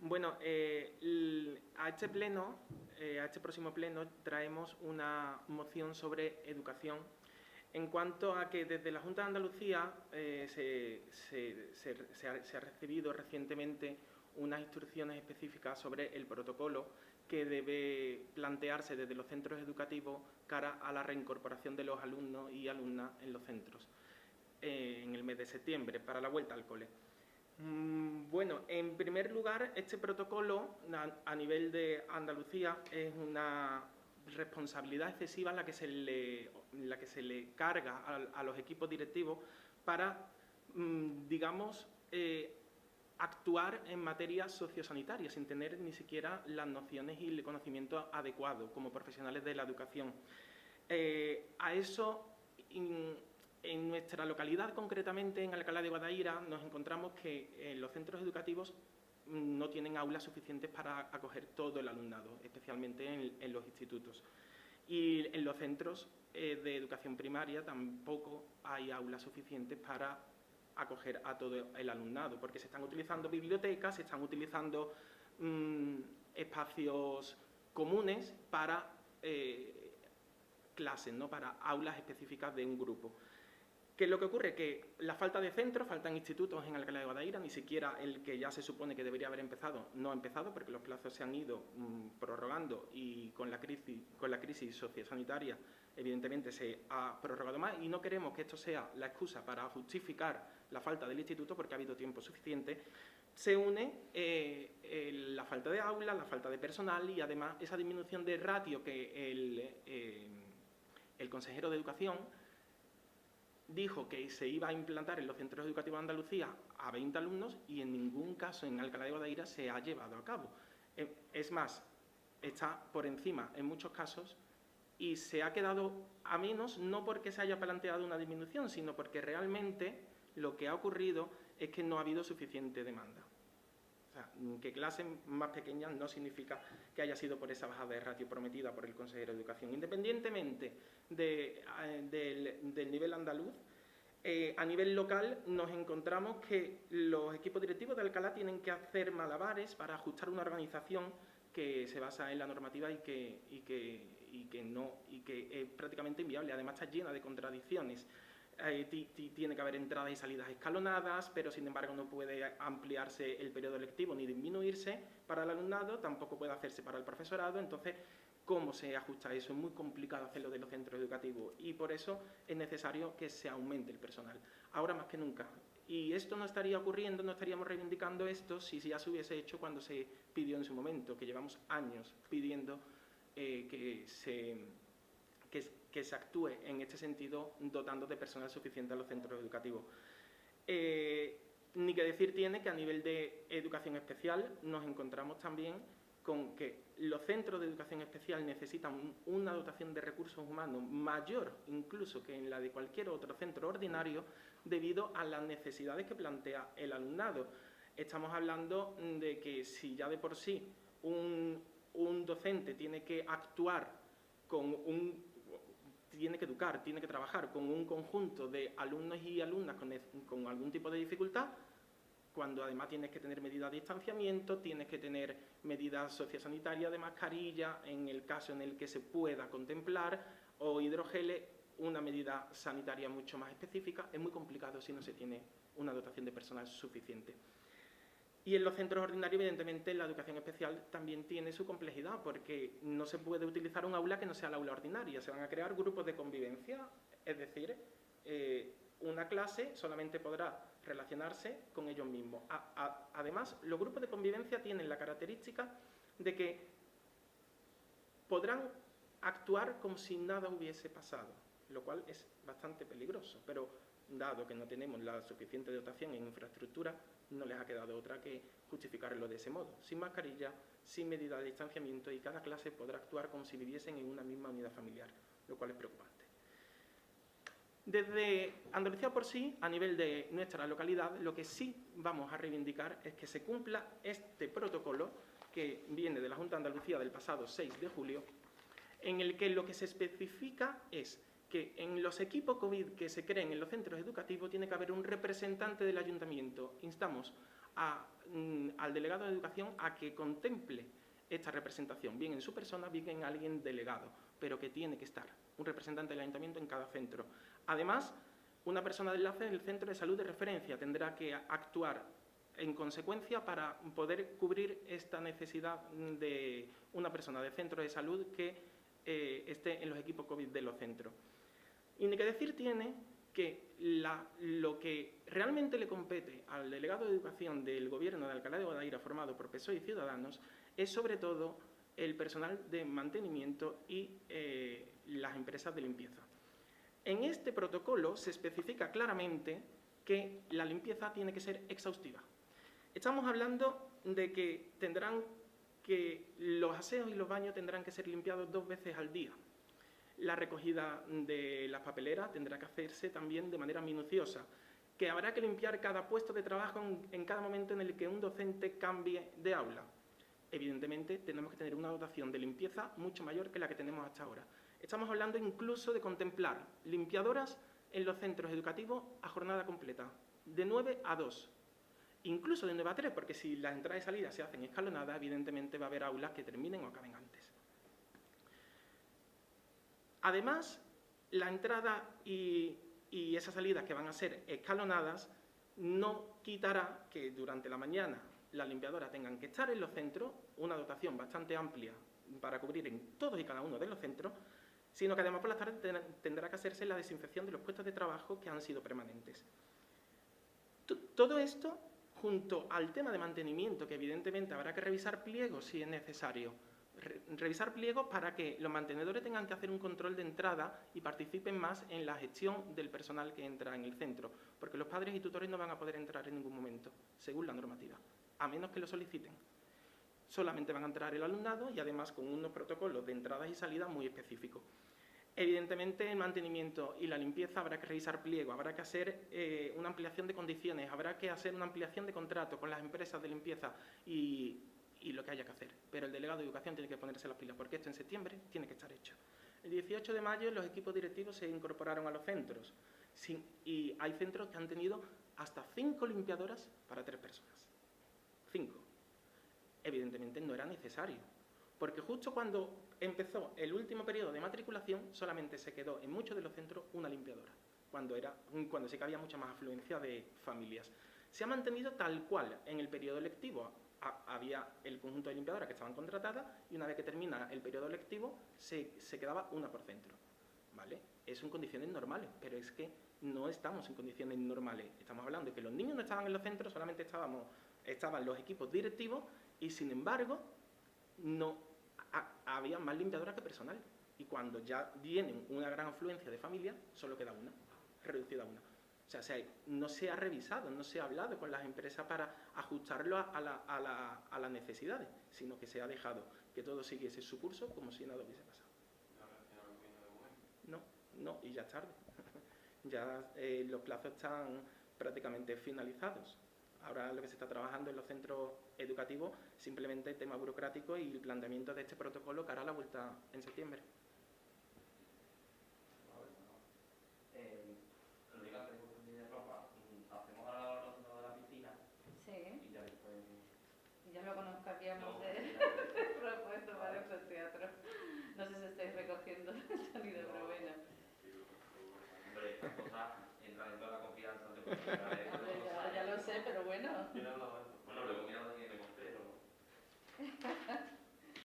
Bueno, a este pleno, a este próximo pleno, traemos una moción sobre educación en cuanto a que desde la Junta de Andalucía se ha recibido recientemente unas instrucciones específicas sobre el protocolo que debe plantearse desde los centros educativos cara a la reincorporación de los alumnos y alumnas en los centros en el mes de septiembre para la vuelta al cole. Bueno, en primer lugar, este protocolo a nivel de Andalucía es una responsabilidad excesiva la que se le carga a los equipos directivos para, digamos, actuar en materia sociosanitaria sin tener ni siquiera las nociones y el conocimiento adecuado como profesionales de la educación. A eso, en nuestra localidad, concretamente en Alcalá de Guadaira, nos encontramos que los centros educativos no tienen aulas suficientes para acoger todo el alumnado, especialmente en los institutos. Y en los centros de educación primaria tampoco hay aulas suficientes para acoger a todo el alumnado, porque se están utilizando bibliotecas, se están utilizando espacios comunes para clases, ¿no? Para aulas específicas de un grupo. ¿Qué es lo que ocurre? Que la falta de centros, faltan institutos en Alcalá de Guadaira, ni siquiera el que ya se supone que debería haber empezado, no ha empezado porque los plazos se han ido prorrogando y con la crisis sociosanitaria evidentemente se ha prorrogado más y no queremos que esto sea la excusa para justificar la falta del instituto porque ha habido tiempo suficiente. Se une la falta de aula, la falta de personal y además esa disminución de ratio que el consejero de Educación dijo que se iba a implantar en los centros educativos de Andalucía a 20 alumnos y en ningún caso en Alcalá de Guadaira se ha llevado a cabo. Es más, está por encima en muchos casos y se ha quedado a menos no porque se haya planteado una disminución, sino porque realmente lo que ha ocurrido es que no ha habido suficiente demanda. O sea, que clases más pequeñas no significa que haya sido por esa bajada de ratio prometida por el consejero de Educación. Independientemente del nivel andaluz, a nivel local nos encontramos que los equipos directivos de Alcalá tienen que hacer malabares para ajustar una organización que se basa en la normativa y que es prácticamente inviable. Además está llena de contradicciones. Tiene que haber entradas y salidas escalonadas, pero sin embargo no puede ampliarse el periodo lectivo ni disminuirse para el alumnado, tampoco puede hacerse para el profesorado. Entonces, ¿cómo se ajusta eso? Es muy complicado hacerlo de los centros educativos y por eso es necesario que se aumente el personal, ahora más que nunca. Y esto no estaría ocurriendo, no estaríamos reivindicando esto si ya se hubiese hecho cuando se pidió en su momento, que llevamos años pidiendo que se actúe en este sentido dotando de personal suficiente a los centros educativos. Ni que decir tiene que a nivel de educación especial nos encontramos también con que los centros de educación especial necesitan una dotación de recursos humanos mayor incluso que en la de cualquier otro centro ordinario debido a las necesidades que plantea el alumnado. Estamos hablando de que si ya de por sí un docente tiene que actuar tiene que educar, tiene que trabajar con un conjunto de alumnos y alumnas con algún tipo de dificultad, cuando además tienes que tener medidas de distanciamiento, tienes que tener medidas sociosanitarias de mascarilla, en el caso en el que se pueda contemplar, o hidrogeles, una medida sanitaria mucho más específica, es muy complicado si no se tiene una dotación de personal suficiente. Y en los centros ordinarios, evidentemente, la educación especial también tiene su complejidad, porque no se puede utilizar un aula que no sea el aula ordinaria. Se van a crear grupos de convivencia, es decir, una clase solamente podrá relacionarse con ellos mismos. Además, los grupos de convivencia tienen la característica de que podrán actuar como si nada hubiese pasado, lo cual es bastante peligroso, pero dado que no tenemos la suficiente dotación en infraestructura, no les ha quedado otra que justificarlo de ese modo, sin mascarilla, sin medida de distanciamiento, y cada clase podrá actuar como si viviesen en una misma unidad familiar, lo cual es preocupante. Desde Andalucía por sí, a nivel de nuestra localidad, lo que sí vamos a reivindicar es que se cumpla este protocolo que viene de la Junta de Andalucía del pasado 6 de julio, en el que lo que se especifica es que en los equipos COVID que se creen en los centros educativos tiene que haber un representante del ayuntamiento. Instamos a al delegado de educación a que contemple esta representación, bien en su persona, bien en alguien delegado, pero que tiene que estar un representante del ayuntamiento en cada centro. Además, una persona de enlace en el centro de salud de referencia tendrá que actuar en consecuencia para poder cubrir esta necesidad de una persona de centro de salud que esté en los equipos COVID de los centros. Y ni que decir tiene que lo que realmente le compete al delegado de educación del Gobierno de Alcalá de Guadaira, formado por PSOE y Ciudadanos, es sobre todo el personal de mantenimiento y las empresas de limpieza. En este protocolo se especifica claramente que la limpieza tiene que ser exhaustiva. Estamos hablando de que los aseos y los baños tendrán que ser limpiados 2 veces al día. La recogida de las papeleras tendrá que hacerse también de manera minuciosa, que habrá que limpiar cada puesto de trabajo en cada momento en el que un docente cambie de aula. Evidentemente, tenemos que tener una dotación de limpieza mucho mayor que la que tenemos hasta ahora. Estamos hablando incluso de contemplar limpiadoras en los centros educativos a jornada completa, de 9 a 2, incluso de 9 a 3, porque si las entradas y salidas se hacen escalonadas, evidentemente va a haber aulas que terminen o acaben antes. Además, la entrada y esas salidas que van a ser escalonadas no quitará que durante la mañana las limpiadoras tengan que estar en los centros, una dotación bastante amplia para cubrir en todos y cada uno de los centros, sino que además por las tardes tendrá que hacerse la desinfección de los puestos de trabajo que han sido permanentes. Todo esto, junto al tema de mantenimiento, que evidentemente habrá que revisar pliegos si es necesario, revisar pliegos para que los mantenedores tengan que hacer un control de entrada y participen más en la gestión del personal que entra en el centro, porque los padres y tutores no van a poder entrar en ningún momento, según la normativa, a menos que lo soliciten. Solamente van a entrar el alumnado y además con unos protocolos de entradas y salidas muy específicos. Evidentemente, el mantenimiento y la limpieza habrá que revisar pliego, habrá que hacer una ampliación de condiciones, habrá que hacer una ampliación de contrato con las empresas de limpieza y lo que haya que hacer. Pero el delegado de educación tiene que ponerse las pilas, porque esto en septiembre tiene que estar hecho. El 18 de mayo los equipos directivos se incorporaron a los centros y hay centros que han tenido hasta 5 limpiadoras para 3 personas. 5. Evidentemente no era necesario, porque justo cuando empezó el último periodo de matriculación solamente se quedó en muchos de los centros una limpiadora, cuando sí que había mucha más afluencia de familias. Se ha mantenido tal cual en el periodo lectivo. Había el conjunto de limpiadoras que estaban contratadas y una vez que termina el periodo lectivo se quedaba una por centro. ¿Vale? Es en condiciones normales, pero es que no estamos en condiciones normales. Estamos hablando de que los niños no estaban en los centros, solamente estaban los equipos directivos y, sin embargo, había más limpiadoras que personal. Y cuando ya vienen una gran afluencia de familias, solo queda una, reducida a una. O sea, no se ha revisado, no se ha hablado con las empresas para ajustarlo a las necesidades, sino que se ha dejado que todo siguiese su curso como si nada hubiese pasado. No, y ya es tarde. Ya los plazos están prácticamente finalizados. Ahora lo que se está trabajando en los centros educativos simplemente tema burocrático y el planteamiento de este protocolo que hará la vuelta en septiembre. Ya lo conozcaríamos de propuesto para el teatro. No sé si estáis recogiendo el sonido, pero bueno. Hombre, estas cosas entran en toda la confianza de